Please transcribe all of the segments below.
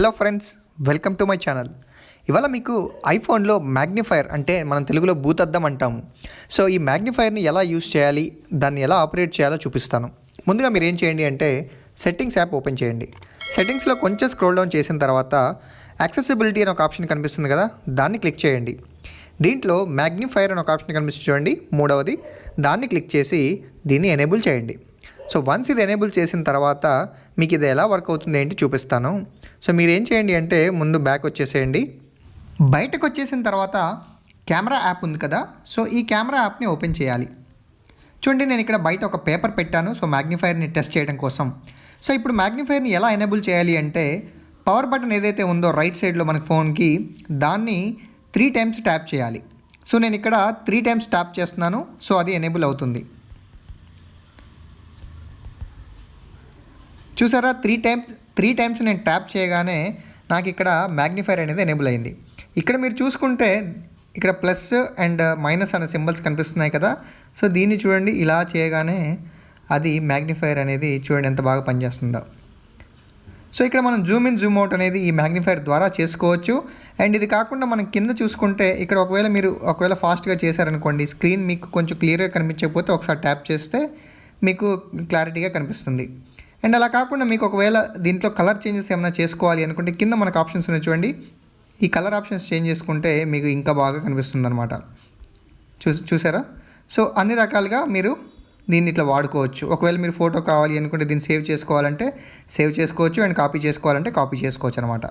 Hello friends, welcome to my channel. ఇవాళ మీకు ఐఫోన్లో magnifier అంటే మనం తెలుగులో భూతద్దం అంటాము. సో ఈ మ్యాగ్నిఫైర్ని ఎలా యూస్ చేయాలి, దాన్ని ఎలా ఆపరేట్ చేయాలో చూపిస్తాను. ముందుగా మీరు ఏం చేయండి అంటే సెట్టింగ్స్ యాప్ ఓపెన్ చేయండి. సెట్టింగ్స్లో కొంచెం స్క్రోల్ డౌన్ చేసిన తర్వాత యాక్సెసిబిలిటీ అని ఒక ఆప్షన్ కనిపిస్తుంది కదా, దాన్ని క్లిక్ చేయండి. దీంట్లో మ్యాగ్నిఫైర్ అని ఒక ఆప్షన్ కనిపిస్తుంది చూడండి, మూడవది. దాన్ని క్లిక్ చేసి దీన్ని ఎనేబుల్ చేయండి. సో వన్స్ ఇది ఎనేబుల్ చేసిన తర్వాత మీకు ఇది ఎలా వర్క్ అవుతుంది ఏంటి చూపిస్తాను. సో మీరు ఏం చేయండి అంటే ముందు బ్యాక్ వచ్చేసేయండి. బయటకు వచ్చేసిన తర్వాత కెమెరా యాప్ ఉంది కదా, సో ఈ కెమెరా యాప్ని ఓపెన్ చేయాలి. చూడండి, నేను ఇక్కడ బయట ఒక పేపర్ పెట్టాను, సో మ్యాగ్నిఫైర్ని టెస్ట్ చేయడం కోసం. సో ఇప్పుడు మ్యాగ్నిఫైర్ని ఎలా ఎనేబుల్ చేయాలి అంటే పవర్ బటన్ ఏదైతే ఉందో రైట్ సైడ్లో మనకి ఫోన్కి, దాన్ని 3 times ట్యాప్ చేయాలి. సో నేను ఇక్కడ 3 times ట్యాప్ చేస్తున్నాను, సో అది ఎనేబుల్ అవుతుంది. చూసారా, 3 times నేను ట్యాప్ చేయగానే నాకు ఇక్కడ మ్యాగ్నిఫైర్ అనేది ఎనేబుల్ అయింది. ఇక్కడ మీరు చూసుకుంటే ఇక్కడ ప్లస్ అండ్ మైనస్ అనే సింబల్స్ కనిపిస్తున్నాయి కదా, సో దీన్ని చూడండి, ఇలా చేయగానే అది మ్యాగ్నిఫైర్ అనేది చూడండి ఎంత బాగా పనిచేస్తుందో. సో ఇక్కడ మనం జూమ్ ఇన్ జూమ్ అవుట్ అనేది ఈ మ్యాగ్నిఫైర్ ద్వారా చేసుకోవచ్చు. అండ్ ఇది కాకుండా మనం కింద చూసుకుంటే ఇక్కడ ఒకవేళ ఫాస్ట్గా చేశారనుకోండి, స్క్రీన్ మీకు కొంచెం క్లియర్గా కనిపించకపోతే ఒకసారి ట్యాప్ చేస్తే మీకు క్లారిటీగా కనిపిస్తుంది. అండ్ అలా కాకుండా మీకు ఒకవేళ దీంట్లో కలర్ చేంజెస్ ఏమైనా చేసుకోవాలి అనుకుంటే కింద మనకు ఆప్షన్స్ ఉన్నాయి చూడండి, ఈ కలర్ ఆప్షన్స్ చేంజ్ చేసుకుంటే మీకు ఇంకా బాగా కనిపిస్తుంది అనమాట. చూసారా? సో అన్ని రకాలుగా మీరు దీన్ని ఇట్లా వాడుకోవచ్చు. ఒకవేళ మీరు ఫోటో కావాలి అనుకుంటే దీన్ని సేవ్ చేసుకోవాలంటే సేవ్ చేసుకోవచ్చు, అండ్ కాపీ చేసుకోవాలంటే కాపీ చేసుకోవచ్చు అనమాట.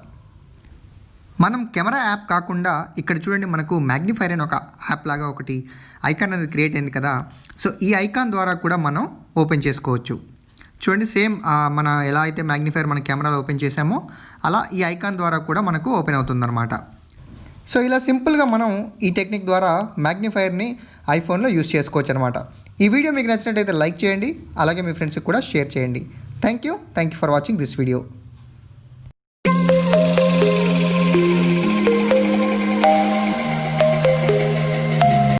మనం కెమెరా యాప్ కాకుండా ఇక్కడ చూడండి, మనకు మ్యాగ్నిఫైర్ అని ఒక యాప్ లాగా ఒకటి ఐకాన్ అనేది క్రియేట్ అయింది కదా, సో ఈ ఐకాన్ ద్వారా కూడా మనం ఓపెన్ చేసుకోవచ్చు. చూడండి, సేమ్ మన ఎలా అయితే మ్యాగ్నిఫైర్ మన కెమెరాలో ఓపెన్ చేసామో అలా ఈ ఐకాన్ ద్వారా కూడా మనకు ఓపెన్ అవుతుందన్నమాట. సో ఇలా సింపుల్గా మనం ఈ టెక్నిక్ ద్వారా మ్యాగ్నిఫైర్ని ఐఫోన్లో యూస్ చేసుకోవచ్చు అనమాట. ఈ వీడియో మీకు నచ్చినట్టయితే లైక్ చేయండి, అలాగే మీ ఫ్రెండ్స్కి కూడా షేర్ చేయండి. Thank you for watching this video.